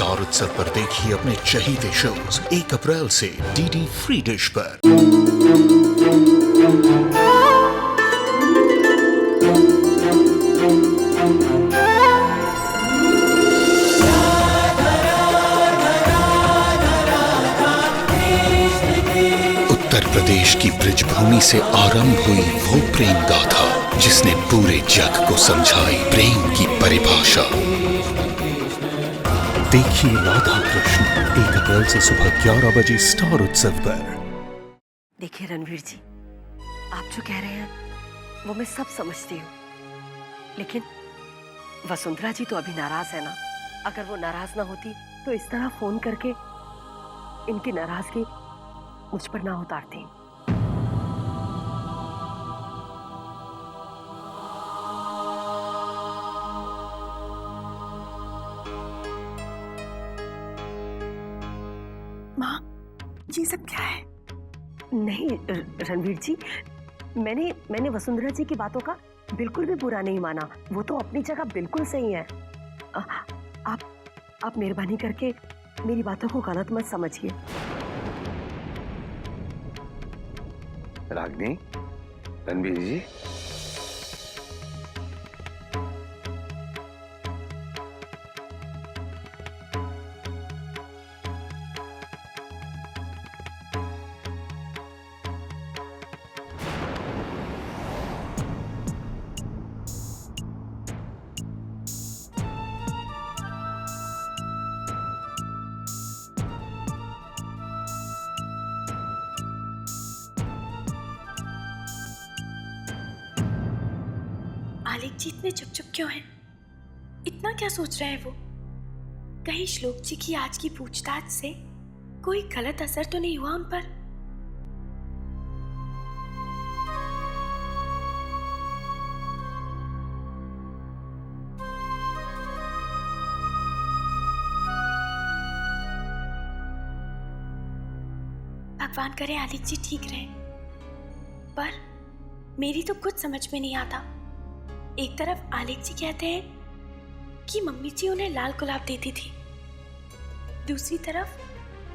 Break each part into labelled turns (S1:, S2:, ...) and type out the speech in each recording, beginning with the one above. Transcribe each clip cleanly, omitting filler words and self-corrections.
S1: Star उत्सव पर देखिए अपने चहीते शोज 1 अप्रैल से डीडी फ्री डिश पर। उत्तर प्रदेश की ब्रजभूमि से आरंभ हुई वो प्रेम गाथा जिसने पूरे जग को समझाई प्रेम की परिभाषा। देखिए राधा कृष्ण 1 अप्रैल से सुबह 11 बजे स्टार उत्सव पर।
S2: देखिए रणवीर जी, आप जो कह रहे हैं वो मैं सब समझती हूँ, लेकिन वसुंधरा जी तो अभी नाराज है ना। अगर वो नाराज ना होती तो इस तरह फोन करके इनकी नाराजगी मुझ पर ना उतारती।
S3: माँ, ये सब क्या है?
S2: नहीं रणवीर जी, मैंने वसुंधरा जी की बातों का बिल्कुल भी बुरा नहीं माना। वो तो अपनी जगह बिल्कुल सही है। आप मेहरबानी करके मेरी बातों को गलत मत समझिए।
S4: रागिनी, रणवीर जी,
S3: आलेख जी इतने चुप चुप क्यों हैं? इतना क्या सोच रहे हैं वो? कहीं श्लोक जी की आज की पूछताछ से कोई गलत असर तो नहीं हुआ उन पर? भगवान करे आलेख जी ठीक रहे, पर मेरी तो कुछ समझ में नहीं आता। एक तरफ आलेख जी कहते हैं कि मम्मी जी उन्हें लाल गुलाब देती थी, दूसरी तरफ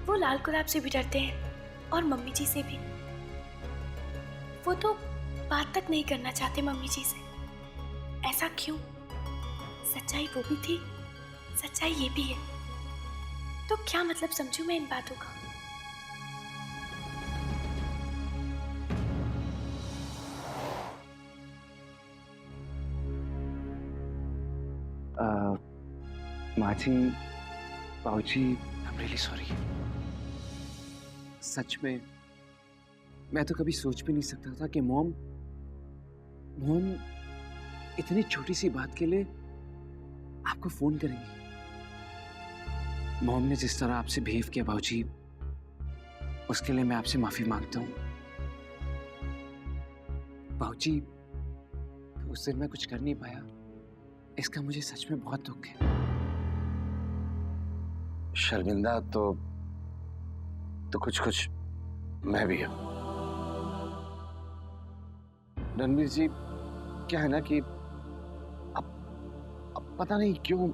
S3: वो लाल गुलाब से भी डरते हैं और मम्मी जी से भी। वो तो बात तक नहीं करना चाहते मम्मी जी से। ऐसा क्यों? सच्चाई वो भी थी, सच्चाई ये भी है, तो क्या मतलब समझूं मैं इन बातों का?
S4: माँ जी, बाबूजी, आई एम रियली सॉरी। सच में मैं तो कभी सोच भी नहीं सकता था कि मॉम इतनी छोटी सी बात के लिए आपको फोन करेंगी। मॉम ने जिस तरह आपसे बिहेव किया बाबूजी, उसके लिए मैं आपसे माफी मांगता हूँ। बाबूजी, उस दिन मैं कुछ कर नहीं पाया, इसका मुझे सच में बहुत दुख है। शर्मिंदा तो कुछ मैं भी हूं। रणवीर जी, क्या है ना कि अब पता नहीं क्यों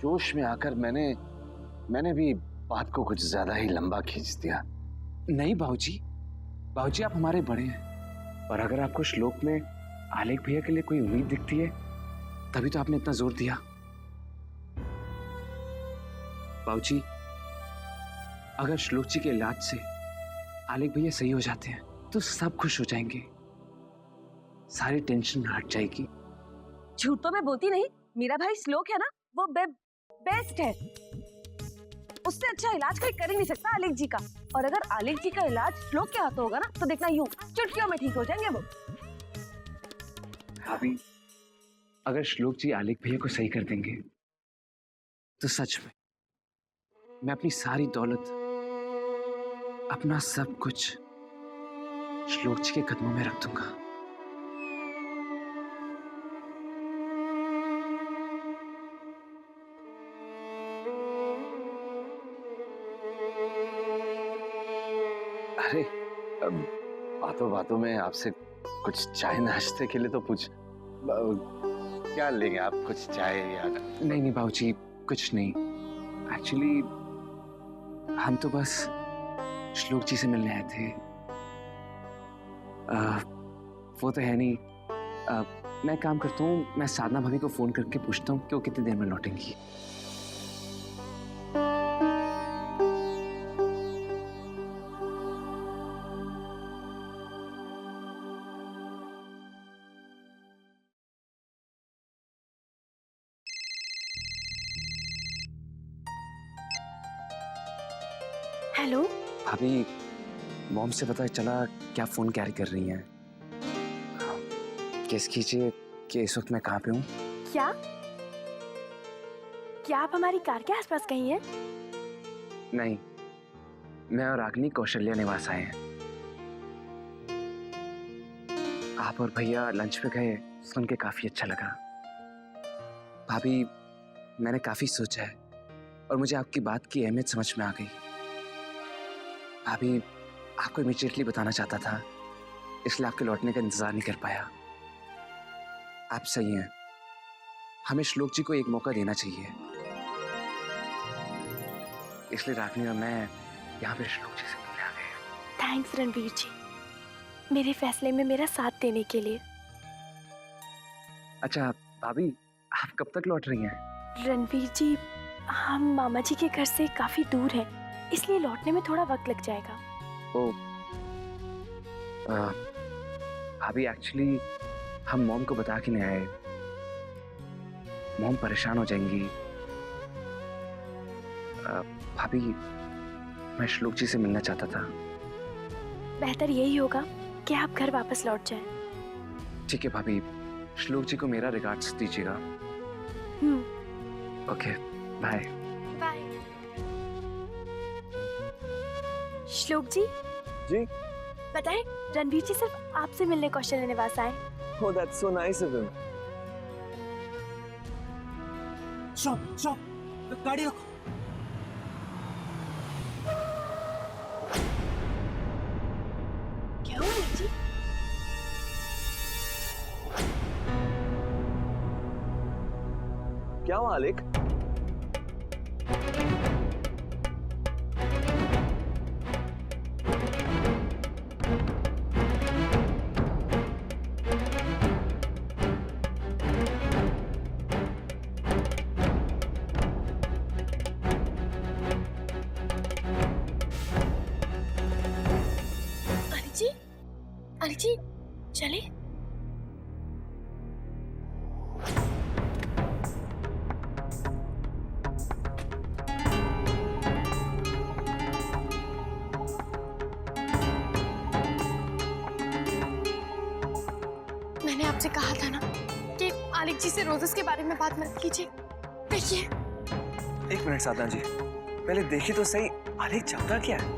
S4: जोश में आकर मैंने भी बात को कुछ ज्यादा ही लंबा खींच दिया। नहीं बाबूजी, आप हमारे बड़े हैं, और अगर आपको श्लोक में आलेख भैया के लिए कोई उम्मीद दिखती है तभी तो आपने इतना जोर दिया। बाबूजी, अगर श्लोक जी के इलाज से आलेख भैया सही हो जाते हैं तो सब खुश हो जाएंगे, सारी टेंशन हट जाएगी।
S5: झूठ तो मैं बोलती नहीं। मेरा भाई श्लोक है ना, वो बेस्ट है। उससे अच्छा इलाज कोई कर ही नहीं सकता आलेख जी का। और अगर आलेख जी का इलाज श्लोक के हाथों होगा ना तो देखना यूं चुटकियों में ठीक हो जाएंगे वो।
S4: भाभी, अगर श्लोक जी आलेख भैया को सही कर देंगे तो सच में मैं अपनी सारी दौलत, अपना सब कुछ श्लोक जी के कदमों में रख दूंगा। अरे, बातों बातों में आपसे कुछ चाय नाश्ते के लिए तो पूछ, क्या लेंगे आप? कुछ चाय या? नहीं बाबूजी, कुछ नहीं, एक्चुअली हम तो बस श्लोक जी से मिलने आए थे। वो तो है नहीं। मैं एक काम करता हूँ, मैं साधना भाभी को फोन करके पूछता हूँ कि वो कितनी देर में लौटेंगी।
S3: हेलो।
S4: भाभी, मॉम से पता चला क्या फोन कैरी कर रही हैं। गेस कीजिए कि इस वक्त मैं कहाँ पे हूँ।
S3: क्या क्या आप हमारी कार के आसपास कहीं हैं?
S4: नहीं, मैं और रागनी कौशल्या निवास आए हैं। आप और भैया लंच पे गए, सुन के काफी अच्छा लगा। भाभी, मैंने काफी सोचा है और मुझे आपकी बात की अहमियत समझ में आ गई। भाभी, आपको इमीडिएटली बताना चाहता था, इसलिए आपके लौटने का इंतजार नहीं कर पाया। आप सही हैं, हमें श्लोक जी को एक मौका देना चाहिए। इसलिए रागनी और मैं यहाँ पे श्लोक जी से मिलने आ गए।
S3: थैंक्स रणवीर जी, मेरे फैसले में मेरा साथ देने के लिए।
S4: अच्छा भाभी, आप कब तक लौट रही हैं?
S3: रणवीर जी, हम मामा जी के घर से काफी दूर हैं, इसलिए लौटने में थोड़ा वक्त लग जाएगा।
S4: ओ, भाभी एक्चुअली हम मॉम को बता के नहीं आए। मॉम परेशान हो जाएंगी। भाभी, मैं श्लोक जी से मिलना चाहता था।
S3: बेहतर यही होगा कि आप घर वापस लौट जाएं।
S4: ठीक है भाभी, श्लोक जी को मेरा रिगार्ड्स दीजिएगा। Okay, bye.
S3: Bye. Shlok ji.
S6: जी?
S3: बताएं, रणवीर जी सिर्फ आपसे मिलने कौशल्या निवास आए।
S6: Oh, that's so nice of him.
S7: Stop! गाड़ी रोको।
S3: क्या हुआ जी?
S6: क्या हुआ आलेख?
S3: अली जी, चले? मैंने आपसे कहा था ना कि आलिक जी से रोजेस के बारे में बात मत कीजिए। देखिए।
S6: एक मिनट साधना जी, पहले देखिए तो सही, आलेख चाहता क्या है?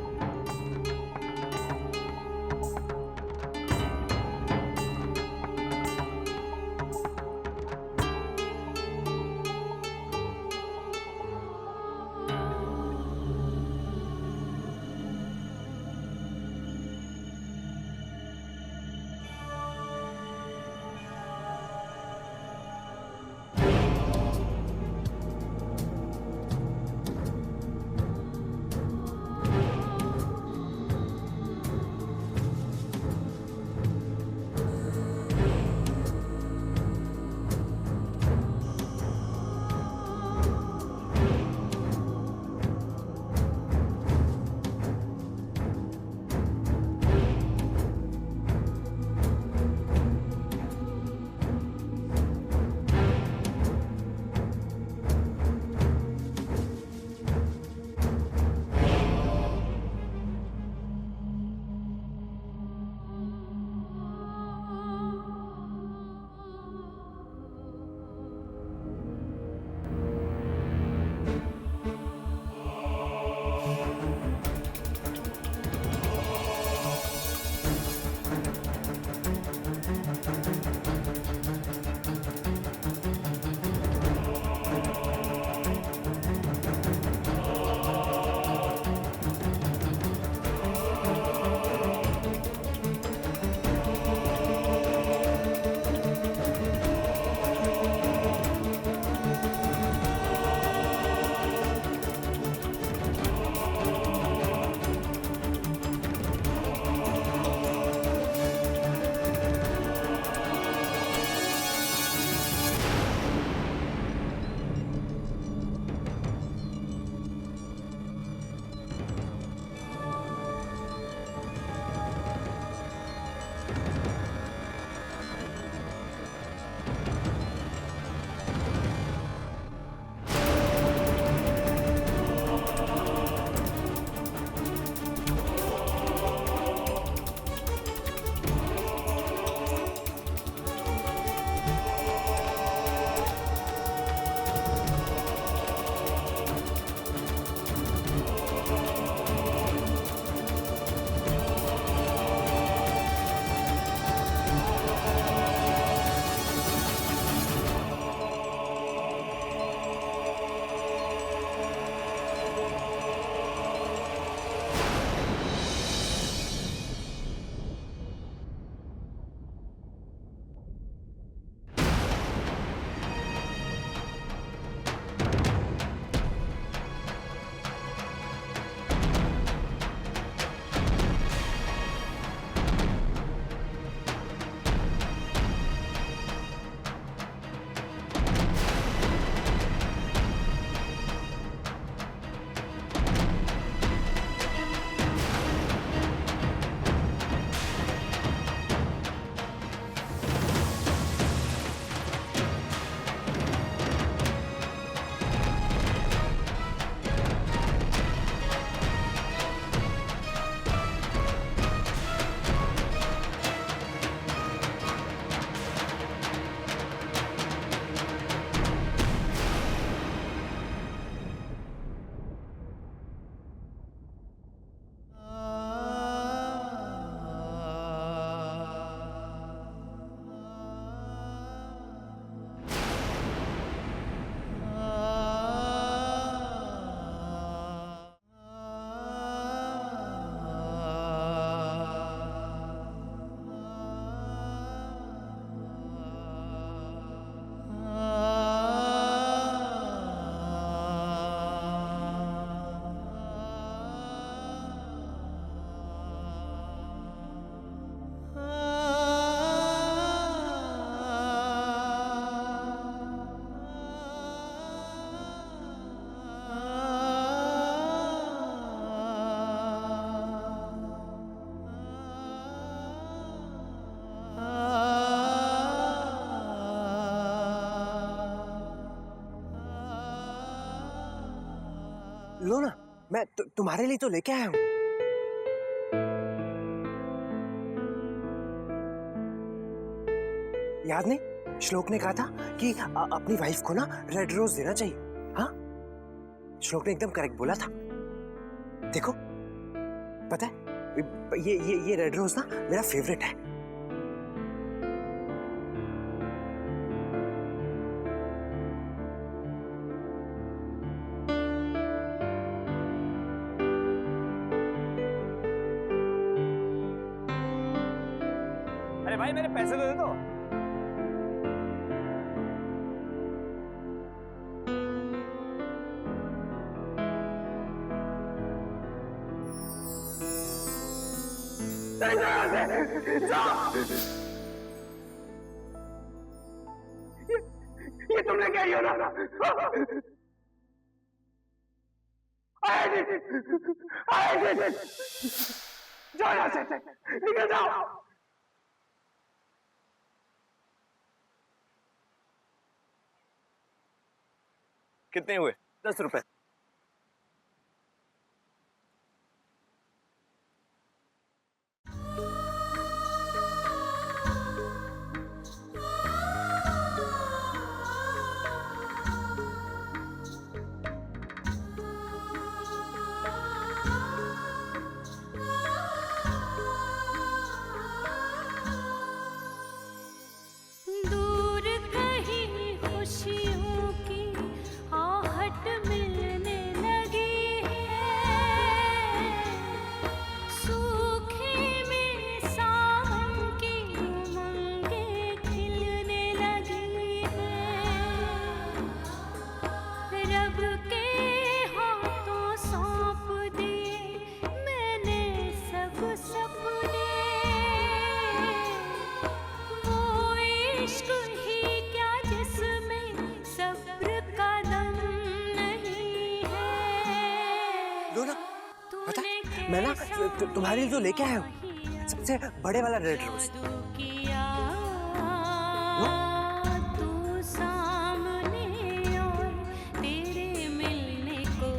S7: लो ना, मैं तुम्हारे लिए तो लेके आया हूँ। याद नहीं, श्लोक ने कहा था कि अपनी वाइफ को ना रेड रोज देना चाहिए। हाँ, श्लोक ने एकदम करेक्ट बोला था। देखो, पता है ये रेड रोज ना मेरा फेवरेट है।
S6: अरे भाई मेरे पैसे तो दे दो।
S7: ये तुमने क्या किया ना? जाओ यहाँ से, निकल जाओ।
S6: कितने हुए?
S7: 10 रुपए।
S8: दूर कहीं खुशियों की आहट मिलने लगी है, सूखे में सावन की उमंगें खिलने लगी है, रब के हाथों सौंप दिए मैंने सब सपने, वो इश्क ही क्या जिसमें सब्र का दम नहीं है।
S7: लो ना, पता है, मैं ना तुम्हारे लिए तो लेके आया हूँ सबसे बड़े वाला रेड रोज।
S8: तू सामने और तेरे मिलने को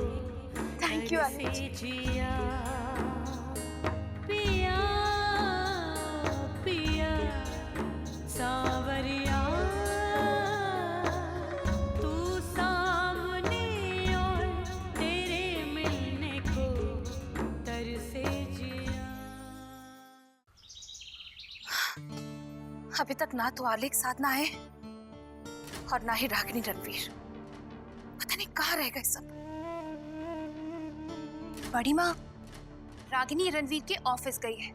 S3: थैंक यू आलिया जी।
S8: जिया पिया पिया सावरिया, तू सामने और तेरे मिलने को तरसे जिया।
S3: अभी तक ना तो आलिक साथ ना आए और ना ही रागिनी रणवीर। पता नहीं कहाँ रह गए सब। बड़ी माँ रागिनी रणवीर के ऑफिस गई है।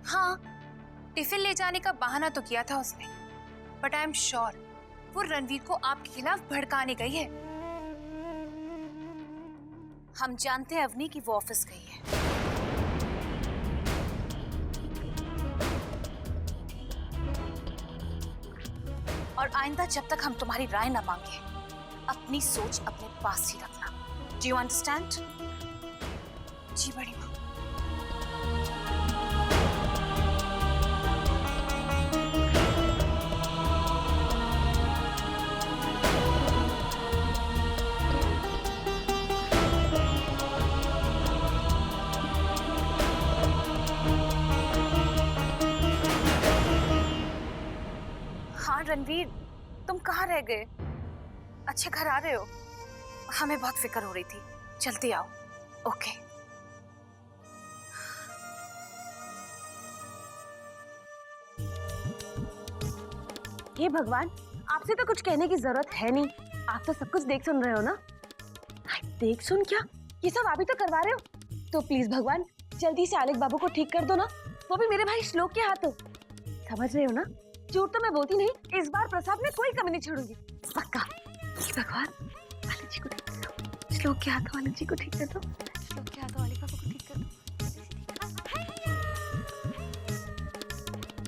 S3: हाँ, टिफिन ले जाने का बहाना तो किया था उसने, बट आई एम श्योर वो रणवीर को आपके खिलाफ भड़काने गई है। हम जानते हैं अवनी कि वो ऑफिस गई है। और आइंदा जब तक हम तुम्हारी राय ना मांगे, अपनी सोच अपने पास ही रखना। Do you understand? जी बड़ी माँ। हाँ रणवीर, तुम कहाँ रह गए? अच्छे घर आ रहे हो? हमें बहुत फिक्र हो रही थी, जल्दी आओ। ओके।
S5: हे भगवान, आपसे तो कुछ कहने की जरूरत है नहीं, आप तो सब कुछ देख सुन रहे हो ना। देख सुन क्या, ये सब आप ही तो करवा रहे हो। तो प्लीज भगवान जल्दी से आलिक बाबू को ठीक कर दो ना, वो भी मेरे भाई श्लोक के हाथों। समझ रहे हो ना, झूठ तो मैं बोलती नहीं, इस बार प्रसाद में कोई कमी नहीं छोड़ूंगी, पक्का। भगवान आलिक जी को ठीक कर दो, श्लोक के हाथों आलिक जी को ठीक कर दो, श्लोक के हाथों आलिक बाबू को ठीक कर दो।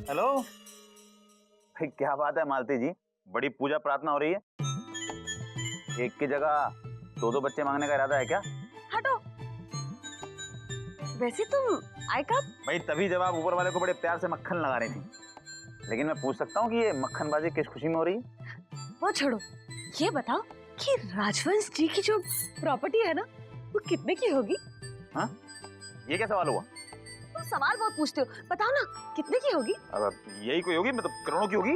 S9: हेलो भाई, क्या बात है मालती जी, बड़ी पूजा प्रार्थना हो रही है। एक की जगह दो बच्चे मांगने का इरादा है क्या?
S5: हटो। वैसे तुम आए कब?
S9: भाई तभी जब आप ऊपर वाले को बड़े प्यार से मक्खन लगा रही थी। लेकिन मैं पूछ सकता हूँ कि ये मक्खनबाजी किस खुशी में हो रही है?
S5: वो छोड़ो, ये बताओ कि राजवंश जी की जो प्रॉपर्टी है ना, वो कितने की होगी?
S9: ये क्या सवाल हुआ?
S5: तुम सवाल बहुत पूछते हो, बताओ ना कितने की होगी?
S9: अब यही कोई होगी, मतलब करोड़ों की होगी।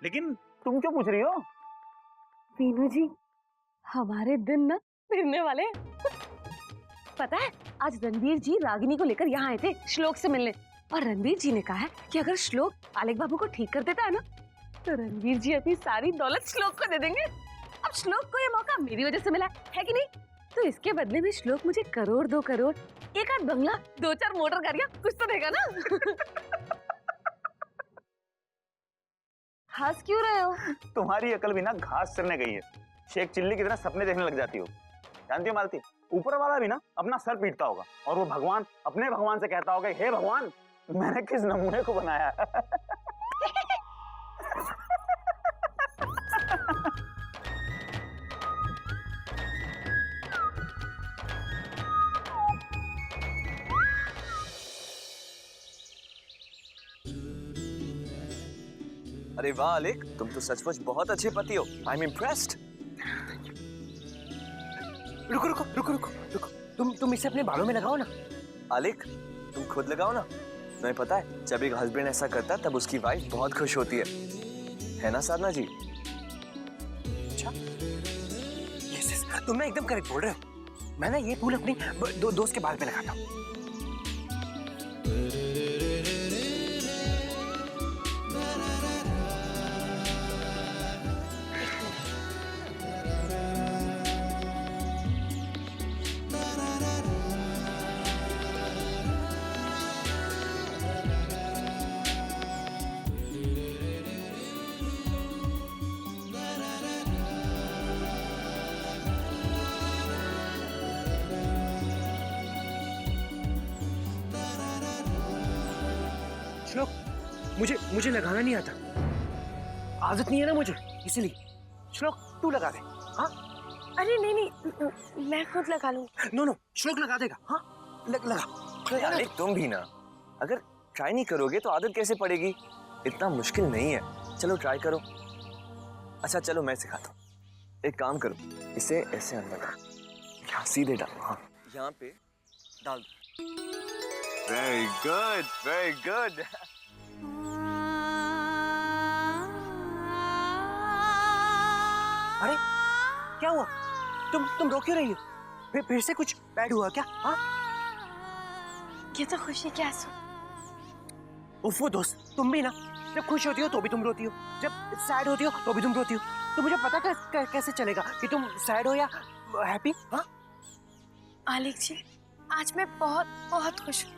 S9: लेकिन तुम क्यों पूछ रही हो?
S5: मीनू जी, हमारे दिन ना फिरने वाले हैं। पता है, आज रणवीर जी रागिनी को लेकर यहाँ आए थे श्लोक से मिलने, और रणवीर जी ने कहा है कि अगर श्लोक आलेख बाबू को ठीक कर देता है ना, तो रणवीर जी अपनी सारी दौलत श्लोक को दे देंगे। अब श्लोक को ये मौका मेरी वजह से मिला है कि नहीं? तो इसके बदले में श्लोक मुझे करोड़ 2 करोड़, एक आध बंगला, 2-4 मोटर गाड़ियां कुछ तो देगा ना। हंस क्यों रहे हो?
S9: तुम्हारी अकल भी ना घास चरने गई है। शेख चिल्ली की तरह सपने देखने लग जाती हो। जानती हो मालती, ऊपर वाला भी ना अपना सर पीटता होगा, और वो भगवान अपने भगवान से कहता होगा, हे भगवान, मैंने किस नमूने को बनाया।
S6: अरे वाह आलेख, तुम तो सचमुच बहुत अच्छे पति हो। I am impressed.
S7: रुको रुको रुको रुको रुको, तुम इसे अपने बालों में लगाओ ना।
S6: आलेख, तुम खुद लगाओ ना। तुम्हें पता है, जब एक हस्बैंड ऐसा करता है तब उसकी वाइफ बहुत खुश होती है ना साधना जी?
S7: अच्छा, यस, तुम ना एकदम करेक्ट बोल रहे हो। मैं ना ये फूल अपनी दोस्त के बाल पे लगाता हूँ। श्लोक, मुझे लगाना नहीं आता, आदत नहीं है ना मुझे, इसीलिए। श्लोक, तू लगा दे। हाँ?
S3: अरे नहीं, मैं खुद लगा लूंगी।
S7: नो, श्लोक लगा देगा। हाँ, लगा।
S6: आलेख, तुम भी ना, अगर ट्राई नहीं करोगे तो आदत कैसे पड़ेगी? इतना मुश्किल नहीं है, चलो ट्राई करो। अच्छा चलो, मैं सिखाता हूँ। एक काम करो, इसे ऐसे अंदर डालो, यहाँ सीधे डालो। हाँ, यहाँ पे डाल दो। Very good, very good.
S7: अरे क्या हुआ? तुम रो क्यों रही हो? फिर से कुछ बैड हुआ क्या? हाँ?
S3: ये तो खुशी के आंसू।
S7: उफ़ो दोस्त, तुम भी ना, जब खुश होती हो तो भी तुम रोती हो, जब सैड होती हो तो भी तुम रोती हो। तो मुझे पता कैसे चलेगा कि तुम सैड हो या हैप्पी? हाँ?
S3: आलेख जी, आज मैं बहुत बहुत खुश हूँ।